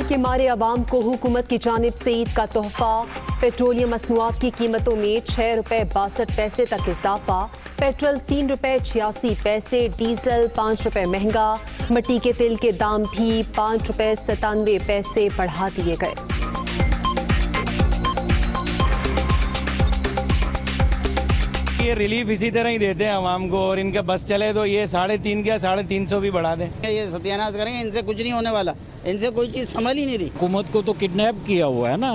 के मारे अवाम को हुकूमत की जानिब से ईद का तोहफा। पेट्रोलियम मसनूआत की कीमतों में 6 रुपये 62 पैसे तक इजाफा। पेट्रोल 3 रुपये 86 पैसे, डीजल 5 रुपये महंगा। मिट्टी के तेल के दाम भी 5 रुपये 97 पैसे बढ़ा दिए गए। ये रिलीफ इसी तरह ही देते हैं आवाम को, और इनका बस चले तो ये 350 क्या 350 भी बढ़ा दें। ये सत्यानाश करेंगे, इनसे कुछ नहीं होने वाला, इनसे कोई चीज़ संभल ही नहीं रही। हुकूमत को तो किडनैप किया हुआ है ना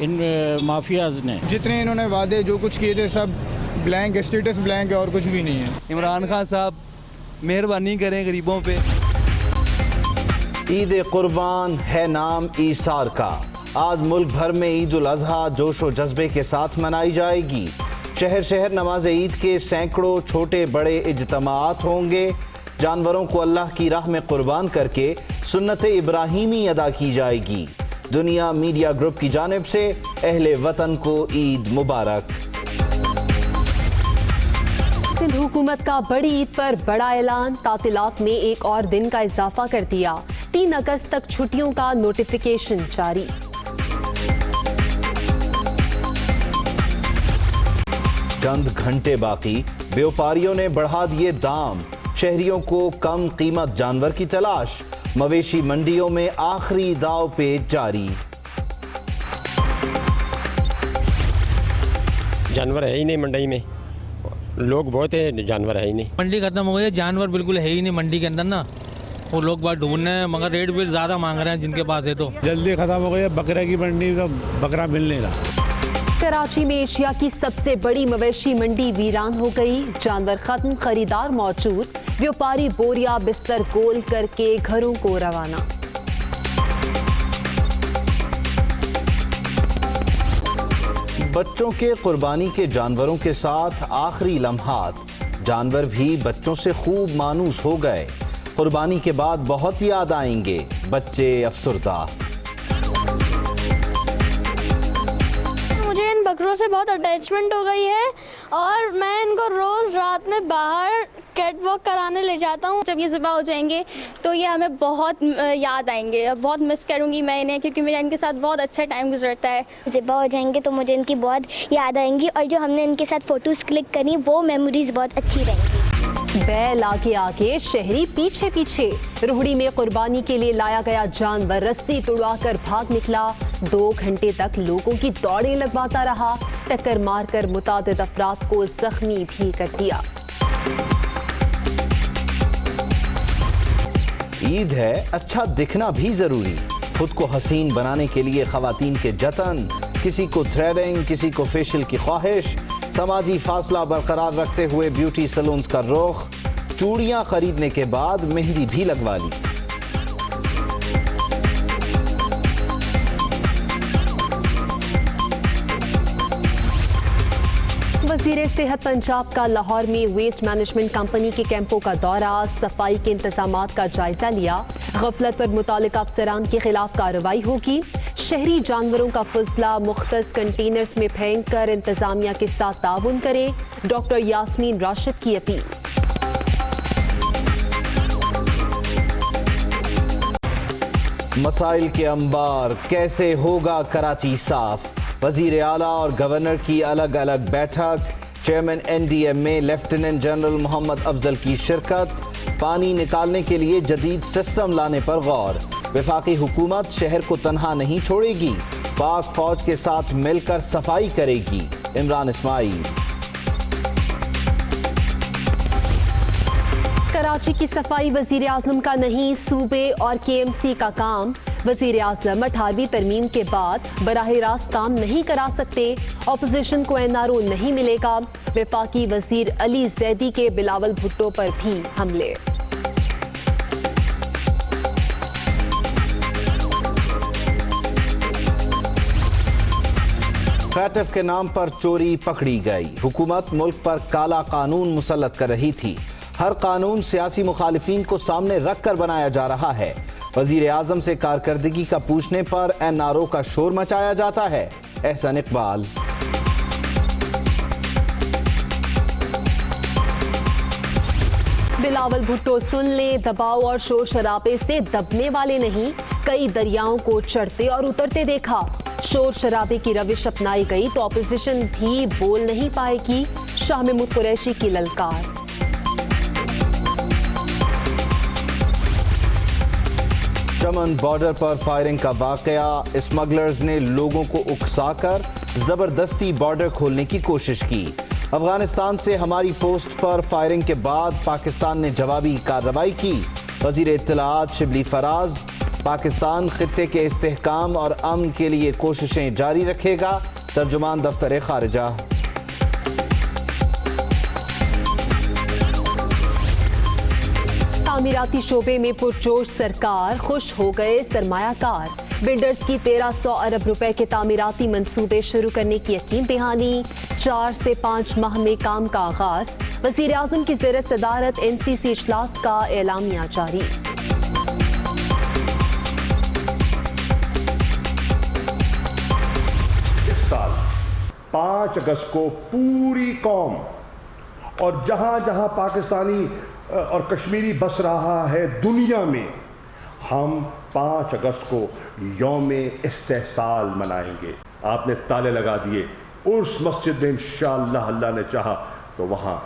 इन माफियाज ने। जितने इन्होंने वादे जो कुछ किए थे सब ब्लैंक, स्टेटस ब्लैंक है और कुछ भी नहीं है। इमरान खान साहब मेहरबानी करें गरीबों पे। ईद कुर्बान है नाम ईसार का। आज मुल्क भर में ईद उल अजहा जोश व जज्बे के साथ मनाई जाएगी। शहर शहर नमाज ईद के सैकड़ों छोटे बड़े इज्तमाआत होंगे। जानवरों को अल्लाह की राह में कुर्बान करके सुन्नत इब्राहीमी अदा की जाएगी। दुनिया मीडिया ग्रुप की जानिब से अहले वतन को ईद मुबारक। सिंध हुकूमत का बड़ी ईद पर बड़ा ऐलान। तातीलात में एक और दिन का इजाफा कर दिया। 3 अगस्त तक छुट्टियों का नोटिफिकेशन जारी। चंद घंटे बाकी, व्यापारियों ने बढ़ा दिए दाम। शहरियों को कम कीमत जानवर की तलाश। मवेशी मंडियों में आखिरी दाव पेच जारी। जानवर है ही नहीं मंडी में, लोग बहुत है, जानवर है ही नहीं। मंडी खत्म हो गई, जानवर बिल्कुल है ही नहीं मंडी के अंदर ना। वो लोग बात ढूंढ रहे हैं मगर रेट भी ज़्यादा मांग रहे हैं जिनके पास है। तो जल्दी खत्म हो गया, बकरे की मंडी का बकरा मिल नहीं रहा। कराची में एशिया की सबसे बड़ी मवेशी मंडी वीरान हो गई। जानवर खत्म, खरीदार मौजूद। व्यापारी बोरिया बिस्तर गोल करके घरों को रवाना। बच्चों के कुर्बानी के जानवरों के साथ आखिरी लम्हात। जानवर भी बच्चों से खूब मानूस हो गए। कुर्बानी के बाद बहुत याद आएंगे बच्चे अफसरदा। मुझे इन बकरों से बहुत अटैचमेंट हो गई है और मैं इनको रोज़ रात में बाहर कैट वॉक कराने ले जाता हूँ। जब ये ज़िबा हो जाएंगे तो ये हमें बहुत याद आएंगे, बहुत मिस करूँगी मैं इन्हें, क्योंकि मेरा इनके साथ बहुत अच्छा टाइम गुजरता है। ज़िबा हो जाएंगे तो मुझे इनकी बहुत याद आएंगी और जो हमने इनके साथ फ़ोटोज़ क्लिक करी वो मेमोरीज़ बहुत अच्छी रहेंगी। बैल आगे आगे, शहरी पीछे पीछे। रोहड़ी में कुर्बानी के लिए लाया गया जानवर रस्सी तुड़वाकर भाग निकला। 2 घंटे तक लोगों की दौड़ें लगवाता रहा। टक्कर मारकर मुतादिद अफराद को जख्मी भी कर दिया। ईद है, अच्छा दिखना भी जरूरी। खुद को हसीन बनाने के लिए खवातीन के जतन, किसी को थ्रेडिंग, किसी को फेशियल की ख्वाहिश। समाजी फासला बरकरार रखते हुए ब्यूटी सैलून्स का रुख। चूड़ियां खरीदने के बाद मेहंदी भी लगवा ली। वज़ीर सेहत पंजाब का लाहौर में वेस्ट मैनेजमेंट कंपनी के कैंपों का दौरा। सफाई के इंतजामात का जायजा लिया। गफलत पर मुतालिका अफसरान के खिलाफ कार्रवाई होगी। शहरी जानवरों का फजला मुख्तस कंटेनर्स में फेंक कर इंतजामिया के साथ ताउन करें। डॉक्टर यास्मीन राशिद की अपील। मसाइल के अंबार, कैसे होगा कराची साफ। वजीर आला और गवर्नर की अलग अलग बैठक। चेयरमैन NDM में लेफ्टिनेंट जनरल मोहम्मद अफजल की शिरकत। पानी निकालने के लिए जदीद सिस्टम लाने पर गौर। वफाकी हुकूमत शहर को तन्हा नहीं छोड़ेगी, पाक फौज के साथ मिलकर सफाई करेगी। इमरान इस्माइल। कराची की सफाई वजीर आजम का नहीं, सूबे और KMC का काम। वजीर आजम 18वीं तरमीम के बाद बराह रास्त काम नहीं करा सकते। अपोजिशन को NRO नहीं मिलेगा। वफाकी वजीर अली जैदी के बिलावल भुट्टो पर भी हमले। फैटफ के नाम पर चोरी पकड़ी गई। हुकूमत मुल्क पर काला कानून मुसल्लत कर रही थी। हर कानून सियासी मुखालिफिन को सामने रख कर बनाया जा रहा है। वजीर आजम से कारकर्दगी का पूछने पर NRO का शोर मचाया जाता है। एहसन इकबाल। बिलावल भुट्टो सुन ले, दबाव और शोर शराबे से दबने वाले नहीं। कई दरियाओं को चढ़ते और उतरते देखा। शोर शराबे की रविश अपनाई गई तो अपोजिशन भी बोल नहीं पाएगी, शाह महमूद कुरैशी की ललकार। चमन बॉर्डर पर फायरिंग का वाकया, स्मगलर्स ने लोगों को उकसाकर जबरदस्ती बॉर्डर खोलने की कोशिश की। अफगानिस्तान से हमारी पोस्ट पर फायरिंग के बाद पाकिस्तान ने जवाबी कार्रवाई की। वजीर इत्तलाआत शिबली फराज, पाकिस्तान खित्ते के इस्तेहकाम और अमन के लिए कोशिशें जारी रखेगा। तर्जुमान दफ्तर खारिजा। तामीराती शोबे में पुरजोश सरकार, खुश हो गए सरमायाकार। बिल्डर्स की 1300 अरब रुपए के तामीराती मंसूबे शुरू करने की यकीन दहानी। 4 से 5 माह में काम का आगाज। वजीर आजम की ज़ेर सदारत NCC इजलास का एलामिया जारी। इस साल 5 अगस्त को पूरी कौम और जहां जहां पाकिस्तानी और कश्मीरी बस रहा है दुनिया में, हम 5 अगस्त को यौम इस्तेहसाल मनाएंगे। आपने ताले लगा दिए उस मस्जिद में, इंशाअल्लाह अल्लाह ने चाहा तो वहाँ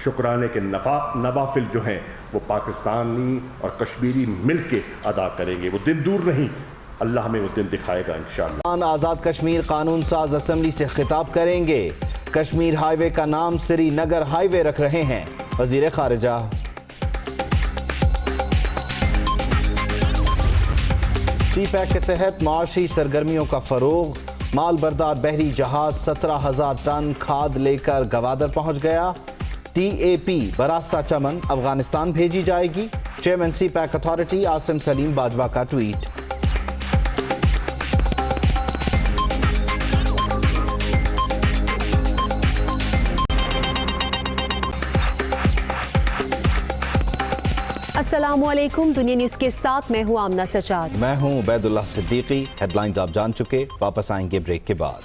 शुक्राने के नवाफिल जो हैं वो पाकिस्तानी और कश्मीरी मिल के अदा करेंगे। वो दिन दूर नहीं, अल्लाह हमें वो दिन दिखाएगा इंशाअल्लाह। आज़ाद कश्मीर कानून साज असम्बली से खिताब करेंगे। कश्मीर हाईवे का नाम श्रीनगर हाईवे रख रहे हैं वजीर खारिजा। CPEC के तहत माशी सरगर्मियों का फरोग। माल बरदार बहरी जहाज 17,000 टन खाद लेकर गवादर पहुंच गया। TAP बरास्ता चमन अफगानिस्तान भेजी जाएगी। Chairman CPEC authority Asim Salim Bajwa का ट्वीट। अस्सलामुअलैकुम, दुनिया न्यूज़ के साथ मैं हूं आमना सजाद। मैं हूं उबैदुल्लाह सिद्दीकी। हेडलाइंस आप जान चुके, वापस आएंगे ब्रेक के बाद।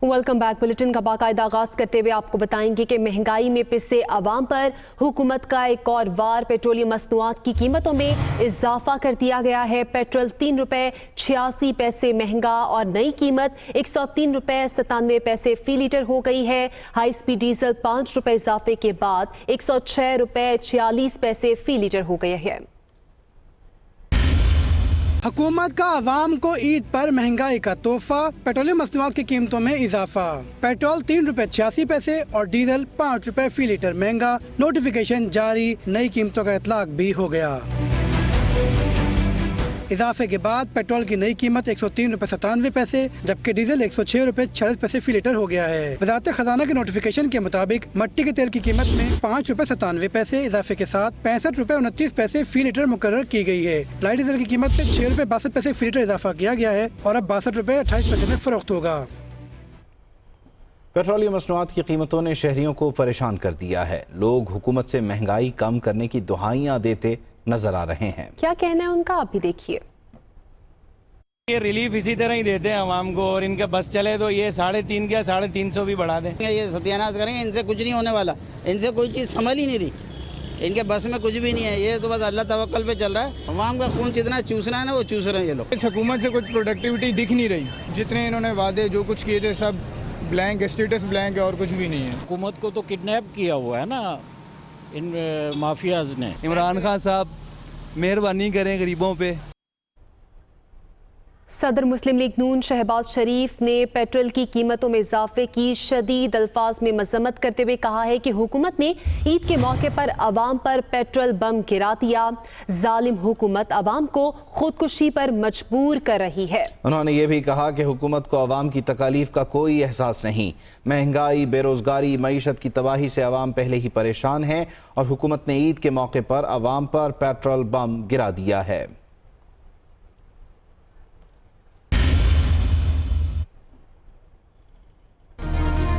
Welcome back. बुलेटिन का बाकायदा आगाज करते हुए आपको बताएंगे कि महंगाई में पिसे अवाम पर हुकूमत का एक और वार। पेट्रोलियम मसनूआत की कीमतों में इजाफा कर दिया गया है। पेट्रोल 3 रुपए 86 पैसे महंगा और नई कीमत 103 रुपए 97 पैसे फी लीटर हो गई है। हाई स्पीड डीजल 5 रुपए इजाफे के बाद 106 रुपए 46 पैसे फी लीटर हो गया है। हुकूमत का अवाम को ईद पर महंगाई का तोहफा, पेट्रोलियम मसनूआत की कीमतों में इजाफा। पेट्रोल 3 रुपए 86 पैसे और डीजल 5 रुपए फी लीटर महंगा। नोटिफिकेशन जारी, नई कीमतों का इतलाक भी हो गया। इजाफे के बाद पेट्रोल की नई कीमत 103 रुपए 97 पैसे जबकि डीजल 106 रुपए 46 पैसे फी लीटर हो गया है। वजारत खजाना के नोटिफिकेशन के मुताबिक मट्टी के तेल की कीमत में 5 रुपए 97 पैसे इजाफे के साथ 65 रुपए 29 पैसे फी लीटर मुकर्रर की गई है। लाइट डीजल की कीमत में 6 रुपए 62 पैसे फी लीटर इजाफा किया गया है और अब 62 रुपए 28 पैसे में फरोख्त होगा। पेट्रोलियम मसनूआत की कीमतों ने शहरियों को परेशान कर दिया है। लोग हुकूमत से महंगाई कम करने की दुहाइयां देते नजर आ रहे हैं। क्या कहना है उनका, आप भी देखिए। ये रिलीफ इसी तरह ही देते हैं आवाम को, और इनका बस चले तो ये 350 क्या 350 भी बढ़ा दें। ये सत्यानाश करेंगे, इनसे कुछ नहीं होने वाला। इनसे कोई चीज़ संभल ही नहीं रही, इनके बस में कुछ भी नहीं है। ये तो बस अल्लाह तवक्कल पे चल रहा है। आवाम का खून जितना चूसना है ना वो चूस रहे हैं ये लोग। इस हुकूमत से कुछ प्रोडक्टिविटी दिख नहीं रही। जितने इन्होंने वादे जो कुछ किए थे सब ब्लैंक, स्टेटस ब्लैंक है और कुछ भी नहीं है। हुकूमत को तो किडनैप किया हुआ है ना इन माफियाज ने। इमरान खान साहब मेहरबानी करें गरीबों पे। सदर मुस्लिम लीग नून शहबाज शरीफ ने पेट्रोल की कीमतों में इजाफे की शदीद अल्फाज में मजम्मत करते हुए कहा है कि हुकूमत ने ईद के मौके पर अवाम पर पेट्रोल बम गिरा दिया। जालिम हुकूमत अवाम को खुदकुशी पर मजबूर कर रही है। उन्होंने ये भी कहा कि हुकूमत को अवाम की तकालीफ का कोई एहसास नहीं। महंगाई, बेरोजगारी, मईशत की तबाही से अवाम पहले ही परेशान है और हुकूमत ने ईद के मौके पर अवाम पर पेट्रोल बम गिरा दिया है।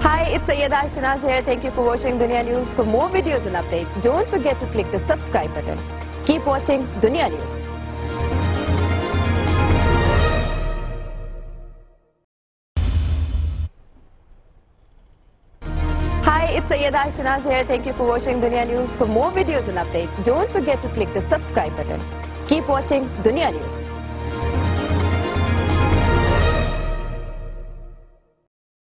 Hi, it's Sayyeda Shanaz here. Thank you for watching Dunia News. For more videos and updates, don't forget to click the subscribe button. Keep watching Dunia News. Hi, it's Sayyeda Shanaz here. Thank you for watching Dunia News. For more videos and updates, don't forget to click the subscribe button. Keep watching Dunia News.